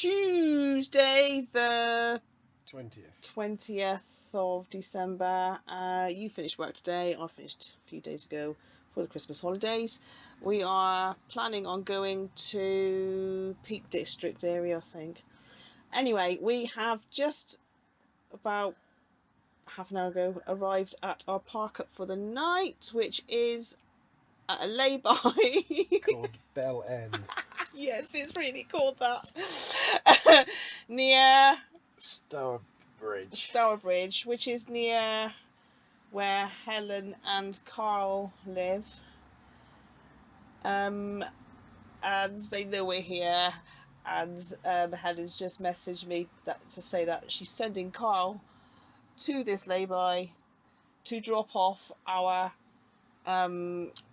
Tuesday the 20th. of December. You finished work today. I finished a few days ago for the Christmas holidays. We are planning on going to Peak District area, I think. Anyway, we have just about half an hour ago arrived at our park up for the night, which is at a lay-by Called Bellend. Yes, it's really called that. Near Stourbridge, which is near where Helen and Karl live. And they know we're here. And Helen's just messaged me to say that she's sending Karl to this lay-by to drop off our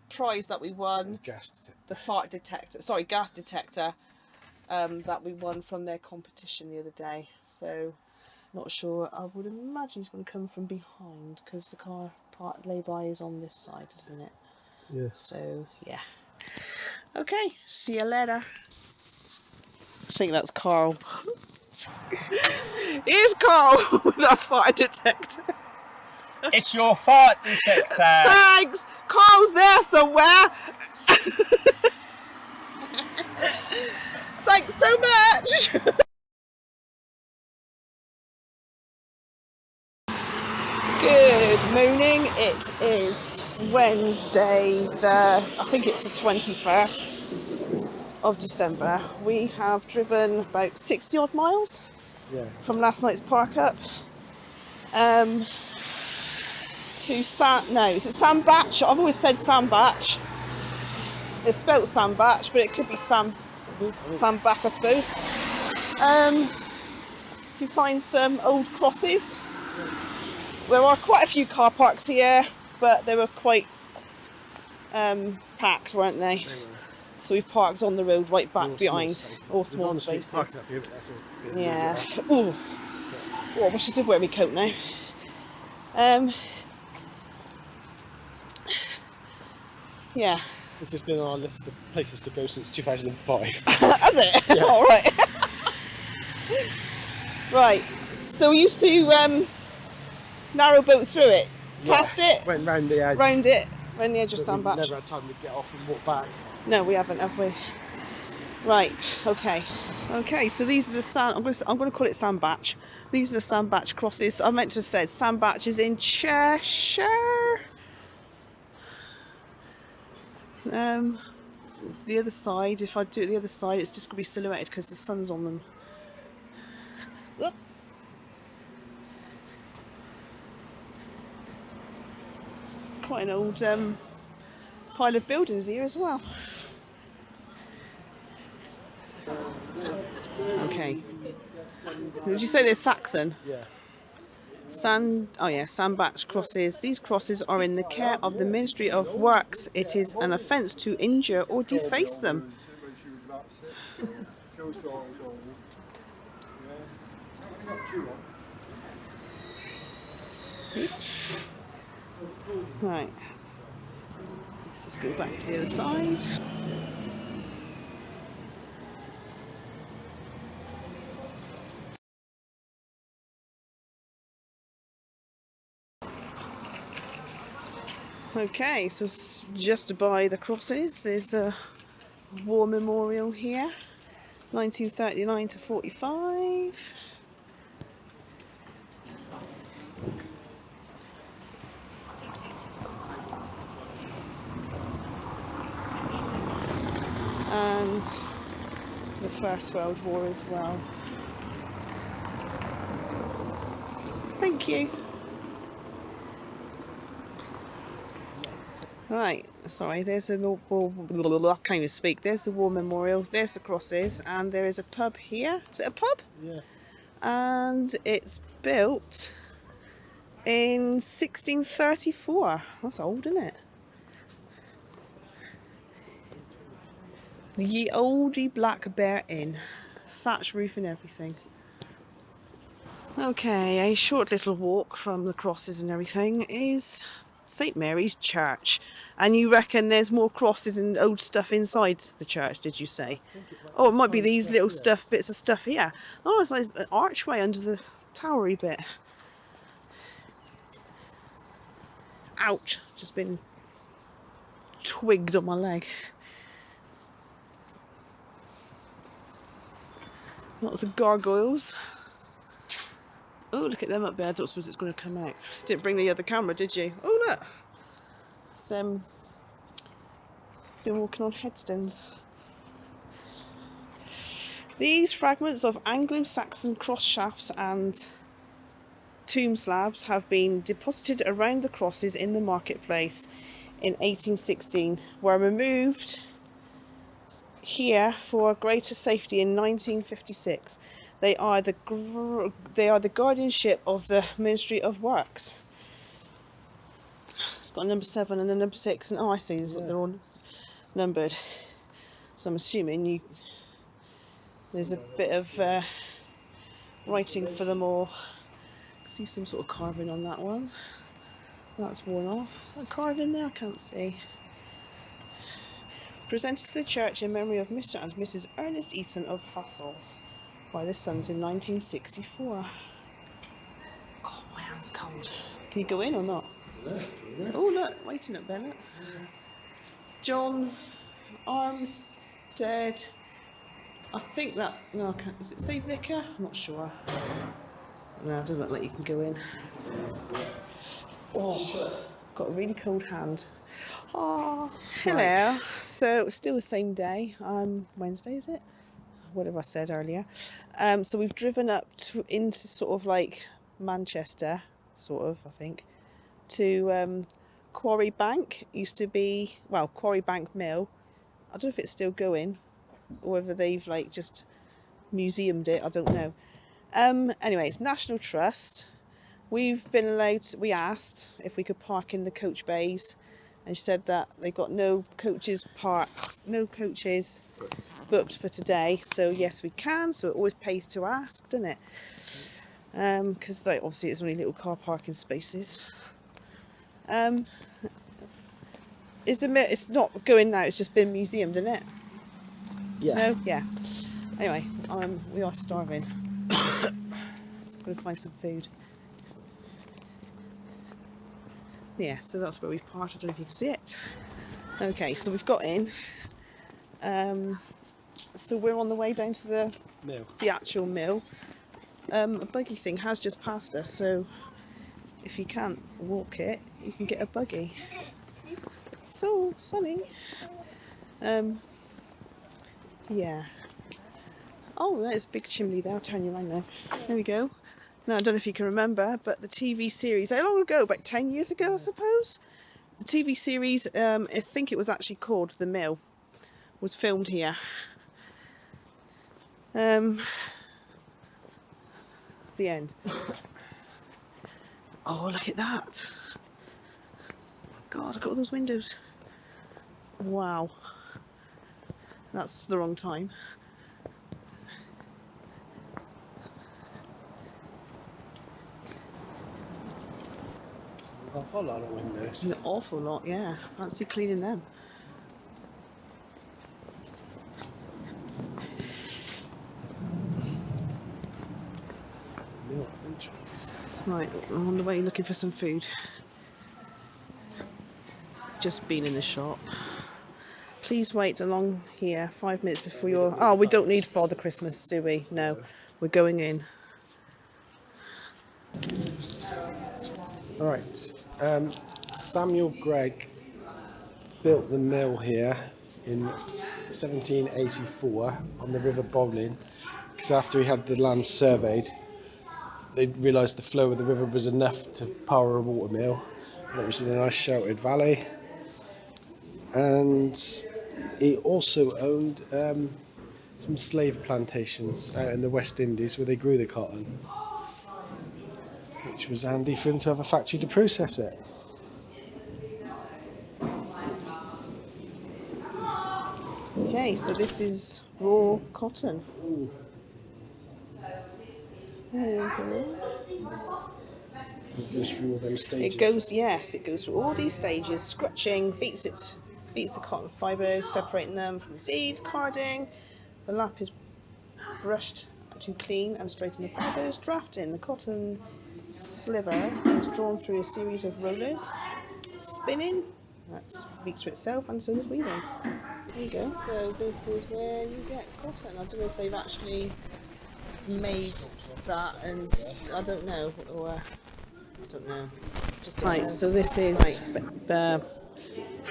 prize that we won. Gas detector. The gas detector that we won from their competition the other day. So, not sure. I would imagine he's going to come from behind because the car part lay-by is on this side, isn't it? Yeah. So, yeah. Okay, see you later. I think that's Karl. Here's Karl with our fire detector. It's your fart detector. Thanks! Karl's there somewhere! Thanks so much! Good morning. It is Wednesday, I think it's the 21st of December. We have driven about 60 odd miles from last night's parkup. To is it Sandbach? I've always said Sandbach. It's spelt Sandbach, but it could be Sandbach, I suppose. If you find some old crosses. There are quite a few car parks here, but they were quite packed, weren't they? So we've parked on the road right back behind. All small spaces. Yeah. Ooh. Oh, I wish I did wear my coat now. Yeah. This has been on our list of places to go since 2005. Has it? Yeah. All right. Right. So we used to narrow boat through it, past it, went round the edge. round the edge of Sandbach. Never had time to get off and walk back. No, we haven't, have we? Right. Okay. So these are the I'm going to call it Sandbach. These are the Sandbach Crosses. I meant to have said Sandbach is in Cheshire. The other side, if I do it the other side, it's just going to be silhouetted because the sun's on them. Look. Quite an old pile of buildings here as well. Okay. Would you say they're Saxon? Yeah. Sandbach Crosses. These crosses are in the care of the Ministry of Works. It is an offence to injure or deface them. Right. Let's just go back to the other side. Okay, so just by the crosses there's a war memorial here, 1939 to 45. And the First World War as well. Thank you. Right, sorry, there's a I can't even speak. There's the war memorial, there's the crosses, and there is a pub here. Is it a pub? Yeah. And it's built in 1634. That's old, isn't it? The Ye Olde Black Bear Inn. Thatch roof and everything. Okay, a short little walk from the crosses and everything is St Mary's Church. And you reckon there's more crosses and old stuff inside the church, did you say? Oh, it might be these little bits of stuff here. Oh, it's like an archway under the towery bit. Ouch, just been twigged on my leg. Lots of gargoyles. Oh, look at them up there. I don't suppose it's going to come out. Didn't bring the other camera, did you? Oh, look. It's been walking on headstones. These fragments of Anglo-Saxon cross shafts and tomb slabs have been deposited around the crosses in the marketplace in 1816, were removed here for greater safety in 1956. They are the guardianship of the Ministry of Works. It's got a number 7 and a number 6, and oh, I see, they're all numbered. So I'm assuming there's a bit of writing for them all. I see some sort of carving on that one. That's worn off. Is that a carving there? I can't see. Presented to the church in memory of Mr. and Mrs. Ernest Eaton of Hussle by the sons in 1964. God, my hand's cold. Can you go in or not? Oh, look, waiting up there, look. John Armstead. I think that, no, does it say vicar? I'm not sure. No, it doesn't look like you can go in. Oh, got a really cold hand. Oh, hello. So it's still the same day. Wednesday, is it? Whatever I said earlier. So we've driven up into sort of like Manchester, sort of, I think, to Quarry Bank. Used to be, well, Quarry Bank Mill. I don't know if it's still going, or whether they've like just museumed it. I don't know. Anyway, it's National Trust. We asked if we could park in the coach bays, and she said that they've got no coaches booked for today. So yes, we can. So it always pays to ask, doesn't it? Because obviously it's only little car parking spaces. It's not going now. It's just been museumed, isn't it? Yeah. No. Yeah. Anyway, we are starving. So I'm going to find some food. Yeah, so that's where we've parked. I don't know if you can see it. Okay, so we've got in. So we're on the way down to the actual mill. A buggy thing has just passed us, so if you can't walk it, you can get a buggy. So sunny. Yeah. Oh, there's a big chimney there. I'll turn you around there. There we go. Now, I don't know if you can remember, but the TV series, how long ago? About 10 years ago, I suppose? The TV series, I think it was actually called The Mill, was filmed here. The end. Oh, look at that. God, look at all those windows. Wow. That's the wrong time. A whole lot of windows. An awful lot, yeah. Fancy cleaning them. Right, I'm on the way looking for some food. Just been in the shop. Please wait along here 5 minutes before you're... Oh, we don't need Father Christmas, do we? No, we're going in. All right. Samuel Gregg built the mill here in 1784 on the River Bowling, because after he had the land surveyed, they realised the flow of the river was enough to power a water mill, and it was in a nice sheltered valley. And he also owned some slave plantations out in the West Indies where they grew the cotton, which was handy for him to have a factory to process it. Okay, so this is raw cotton. It goes through all them stages. It goes, yes, it goes through all these stages, scratching, beats the cotton fibres, separating them from the seeds, carding. The lap is brushed to clean and straighten the fibres, drafting. The cotton sliver is drawn through a series of rollers, spinning, that speaks for itself, and so does weaving. There you go. So this is where you get cotton. I don't know if they've actually made that, and I don't know, or I don't know. Just don't know. So this is the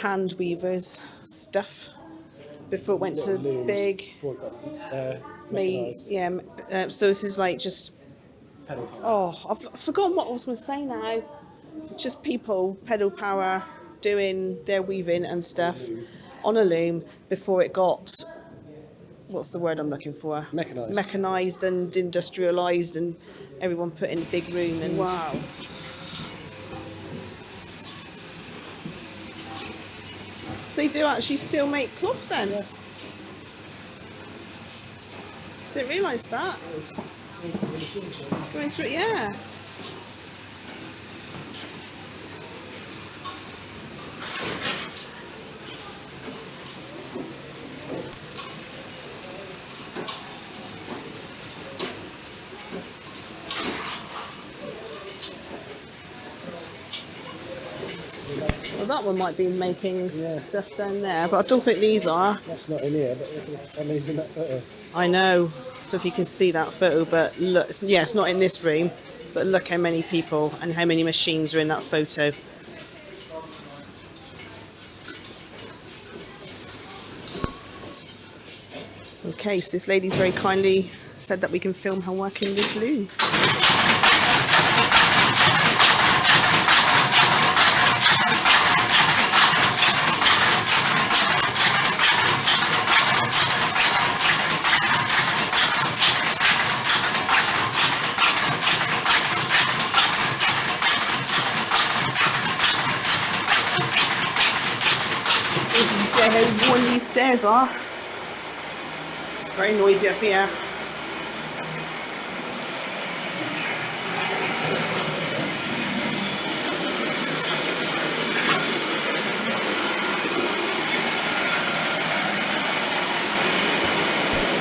hand weavers stuff before it went to Looms big. before it got mechanised. Yeah. So this is like just. Pedal power. Oh, I've forgotten what I was going to say now. Just people pedal power doing their weaving and stuff on a loom before it got. What's the word I'm looking for? Mechanised. Mechanised and industrialised, and everyone put in a big room. And wow. So they do actually still make cloth then? Yeah. Didn't realise that. Going through, yeah. Well, that one might be making stuff down there, but I don't think these are. That's not in here, but look at the families in that photo. I know. I don't know if you can see that photo, but look, yeah, it's not in this room, but look how many people and how many machines are in that photo. Okay, so this lady's very kindly said that we can film her working this loom. You can see how worn these stairs are. It's very noisy up here.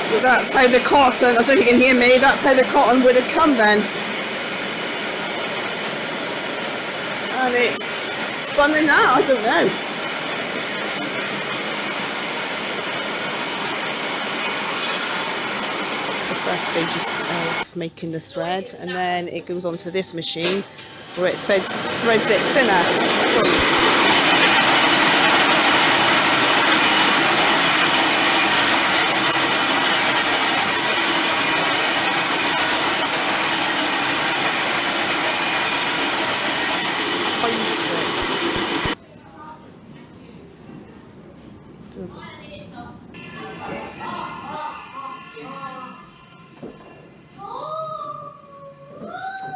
So that's how the cotton, I don't know if you can hear me, that's how the cotton would have come then. And it's spun in that, I don't know. First stage of making the thread, and then it goes onto this machine where it threads it thinner.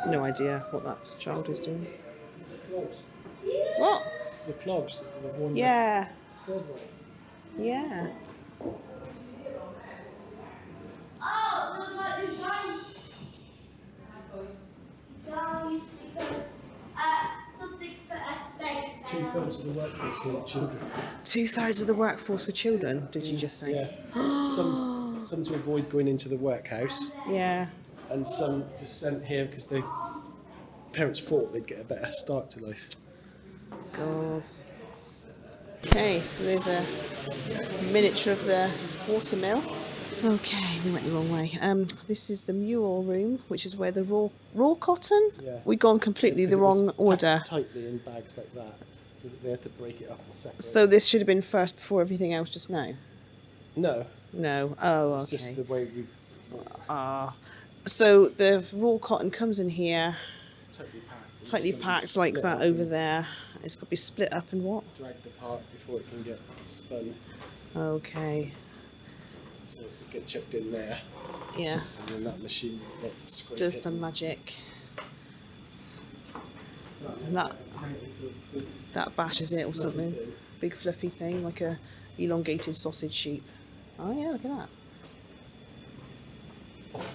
No idea what that child is doing. It's the clogs. What? It's the clogs that were worn. Yeah. Down. Yeah. Two-thirds of the workforce were children. 2/3 of the workforce were children, did you just say? Yeah. Some to avoid going into the workhouse, Yeah. and some just sent here because their parents thought they'd get a better start to life. God. Okay, so there's a miniature of the watermill. Okay, we went the wrong way. This is the mule room, which is where the raw cotton. Yeah. We've gone completely the wrong order. Tightly in bags like that, so that they had to break it up and separate. So this should have been first before everything else just now. No, No. Oh, it's okay. just the way we So the raw cotton comes in here, tightly packed. tightly packed like that over there. It's got to be split up and what? Dragged apart before it can get spun. Okay. So it get chucked in there, Yeah. and then that machine will scrape Does it. some magic. And that bashes it or something. Big fluffy thing, like a elongated sausage sheep. Oh yeah, look at that.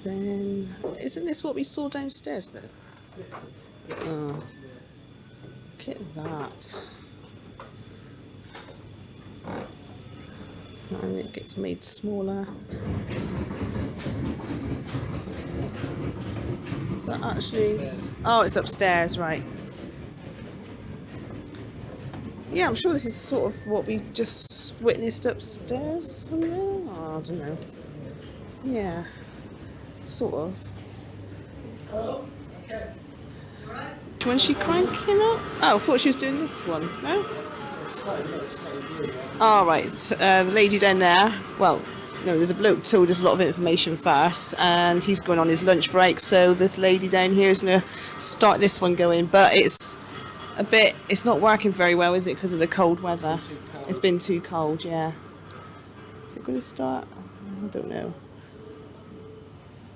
Then, isn't this what we saw downstairs though? Oh, look at that. And it gets made smaller. Is that actually? Upstairs. Oh, it's upstairs, right. Yeah, I'm sure this is sort of what we just witnessed upstairs somewhere. Oh, I don't know. Yeah, sort of. When she cranking up? Oh, I thought she was doing this one. No? Oh, right. The lady down there. Well, no, there's a bloke told us a lot of information first, and he's going on his lunch break. So this lady down here is going to start this one going, but it's a bit. It's not working very well, is it? Because of the cold weather. It's been too cold. Yeah. Is it going to start? I don't know.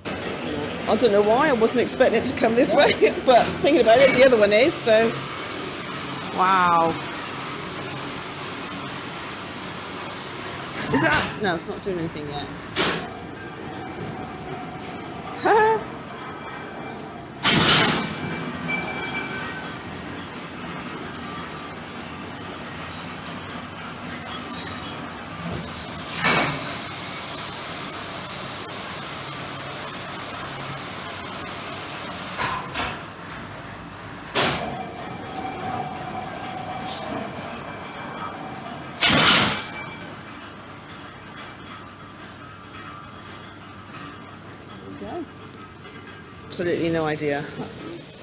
I don't know why. I wasn't expecting it to come this way, but thinking about it, the other one is. So, wow. Is that? No, it's not doing anything yet. Absolutely no idea.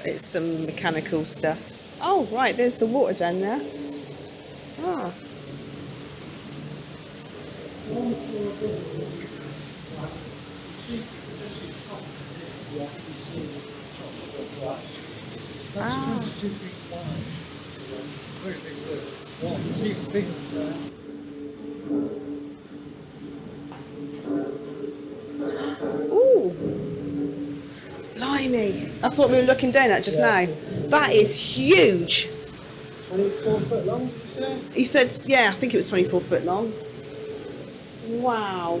It's some mechanical stuff. Oh, right, there's the water down there. Oh. Ah. Ooh. Blimey. That's what we were looking down at just now. That is huge. 24 foot long, did you say? He said, yeah, I think it was 24 foot long. Wow.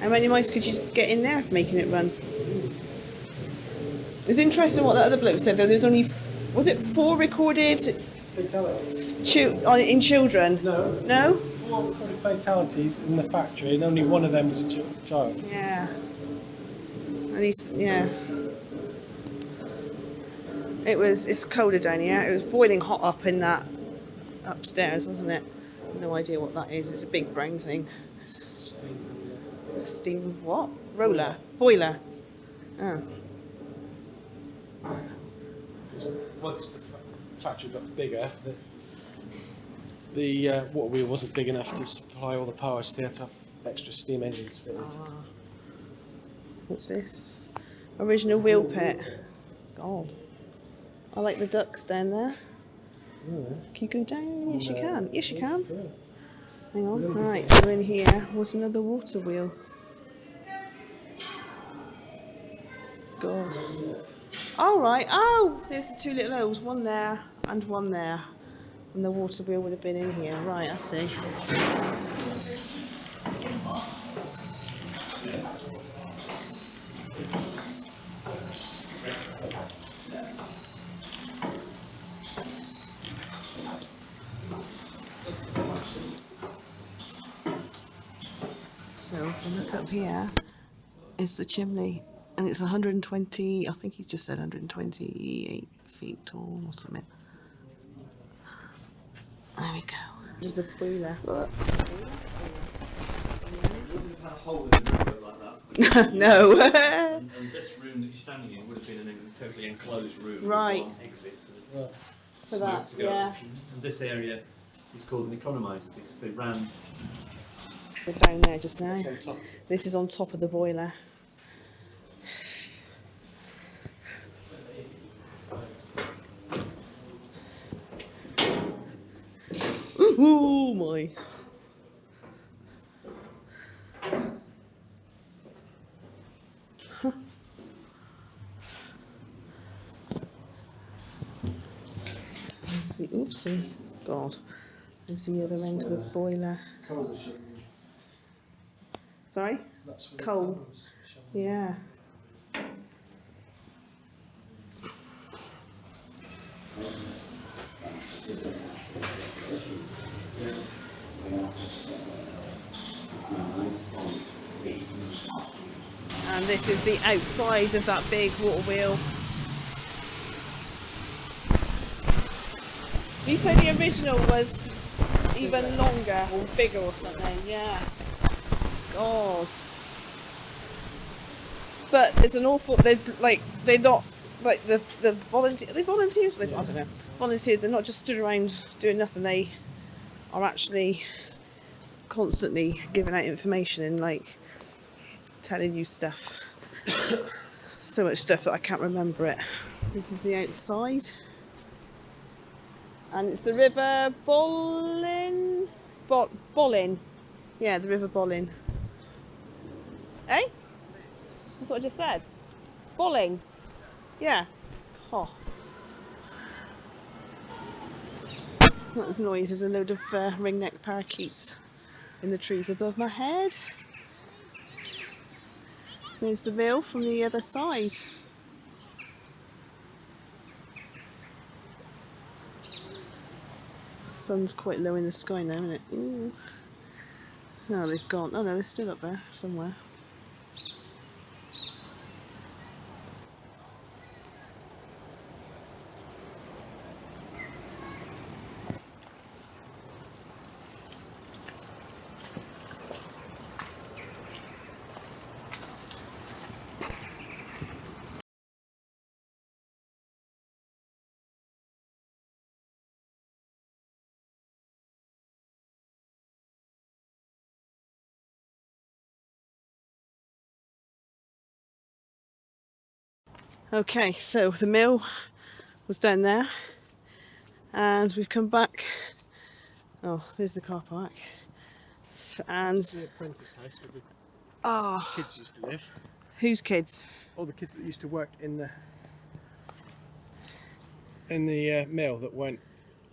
How many mice could you get in there making it run? It's interesting what that other bloke said though. There's only, was it 4 recorded Fatalities? in children? No. No? 4 recorded fatalities in the factory, and only one of them was a child. Yeah. And he's, yeah. It's colder down here. It was boiling hot up in that upstairs, wasn't it? No idea what that is. It's a big brown thing. Steam what? Roller? Boiler? Oh. Once the factory got bigger, the water wheel wasn't big enough to supply all the power, so they had to have extra steam engines fitted. What's this? Original wheel pit. God. I like the ducks down there. Can you go down? Yes, you can. Yes, you can. Hang on. Right, so in here was another water wheel. God. All right. Oh, there's the 2 little holes. One there and one there. And the water wheel would have been in here. Right, I see. So if we look up here, it's the chimney, and it's 120, I think he's just said 128 feet tall or something. There we go. There's the boiler. No. And this room that you're standing in would have been a totally enclosed room. Right. With one exit for For the smoke that, to go. yeah. And this area is called an economiser because they ran. We're down there just now. It's on top. This is on top of the boiler. Oh my. Oopsie. God. There's the other end of the boiler. Sorry? That's where Coal. the coal was shoveled. Yeah. And this is the outside of that big water wheel. Do you say the original was even longer or bigger or something? Yeah. God. But there's an awful, there's like, they're not, like the volunteer, are they volunteers? I don't know. Volunteers, they're not just stood around doing nothing. They are actually constantly giving out information and like telling you stuff. So much stuff that I can't remember it. This is the outside. And it's the River Bollin. Bollin. Yeah, the River Bollin. Eh? That's what I just said. Bolling. Yeah. Oh. That noise is a load of ringneck parakeets in the trees above my head. There's the mill from the other side. Sun's quite low in the sky now, isn't it? Ooh. No, they've gone. Oh no, they're still up there somewhere. Okay, so the mill was down there, and we've come back. Oh, there's the car park. And It's the apprentice house where the ah, kids used to live. whose kids? All the kids that used to work in the mill that weren't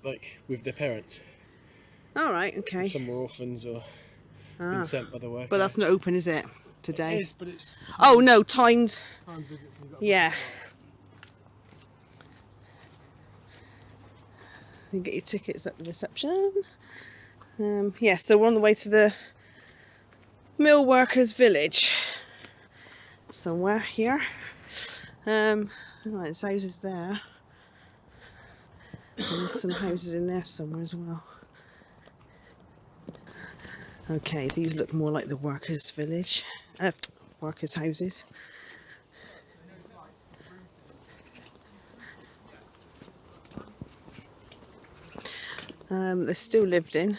like with their parents. All right, okay. Some were orphans or been sent by the worker. But that's not open, is it? Today? It is, but it's Oh no, timed. time visits. And you've got to Yeah. book You get your tickets at the reception. Yeah, so we're on the way to the mill workers' village. Somewhere here. Right, there's houses there. And there's some houses in there somewhere as well. Okay, these look more like the workers' village. Workers' houses. They're still lived in,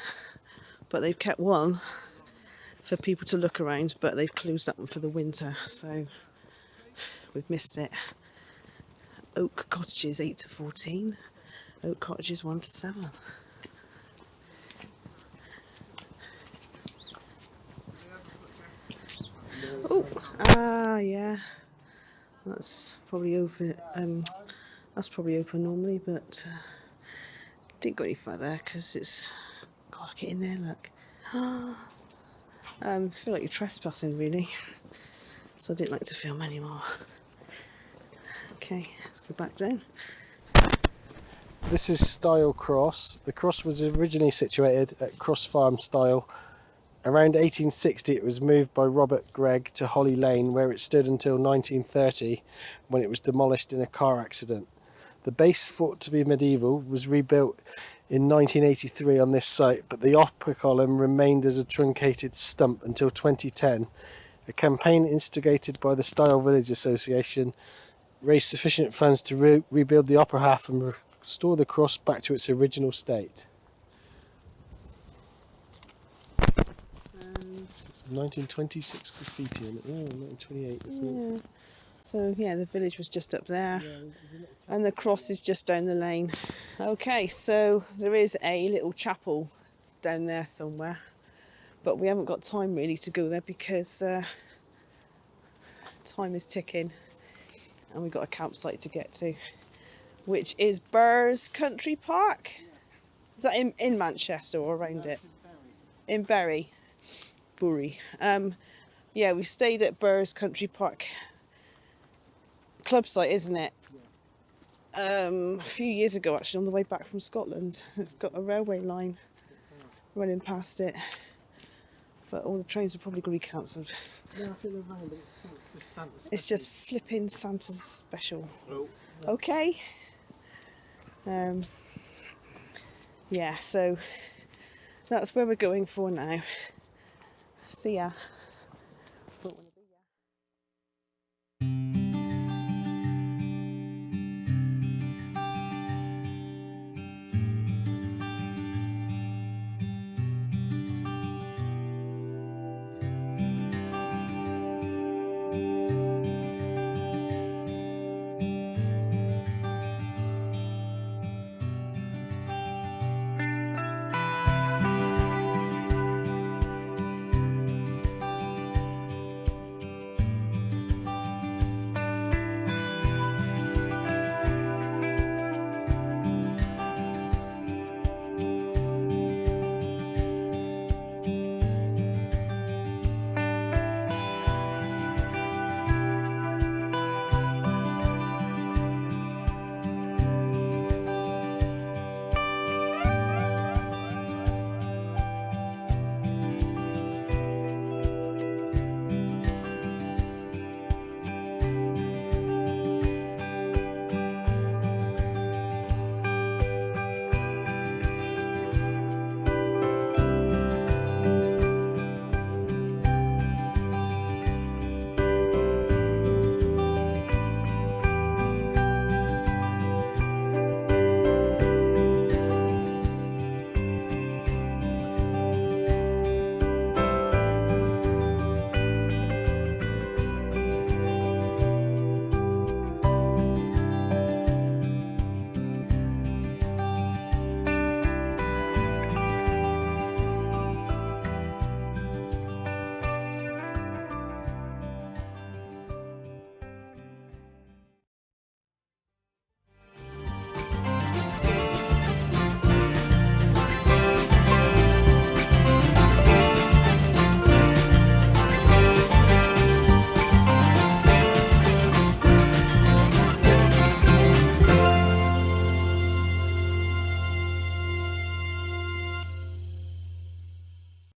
but they've kept one for people to look around, but they've closed that one for the winter, so we've missed it. Oak cottages 8 to 14, oak cottages 1 to 7. Oh, yeah, that's probably over. That's probably open normally, but didn't go any further because it's. God, get in there, look. I feel like you're trespassing, really. So I didn't like to film anymore. Okay, let's go back down. This is Stile Cross. The cross was originally situated at Cross Farm Stile. Around 1860 it was moved by Robert Gregg to Holly Lane, where it stood until 1930 when it was demolished in a car accident. The base, thought to be medieval, was rebuilt in 1983 on this site, but the upper column remained as a truncated stump until 2010. A campaign instigated by the Stile Village Association raised sufficient funds to rebuild the upper half and restore the cross back to its original state. It's 1926 graffiti on it. Oh, 1928, isn't it? So yeah, the village was just up there, and the cross is just down the lane. Okay, so there is a little chapel down there somewhere, but we haven't got time really to go there because time is ticking, and we've got a campsite to get to, which is Burrs Country Park. Is that in Manchester or around it? In Bury. Yeah, we stayed at Burrs Country Park club site, isn't it? A few years ago, actually, on the way back from Scotland. It's got a railway line running past it, but all the trains are probably going to be cancelled. Yeah, I think they're running, but it's just Santa's It's just flipping Santa's special. Oh. Okay. Yeah, so that's where we're going for now. See ya.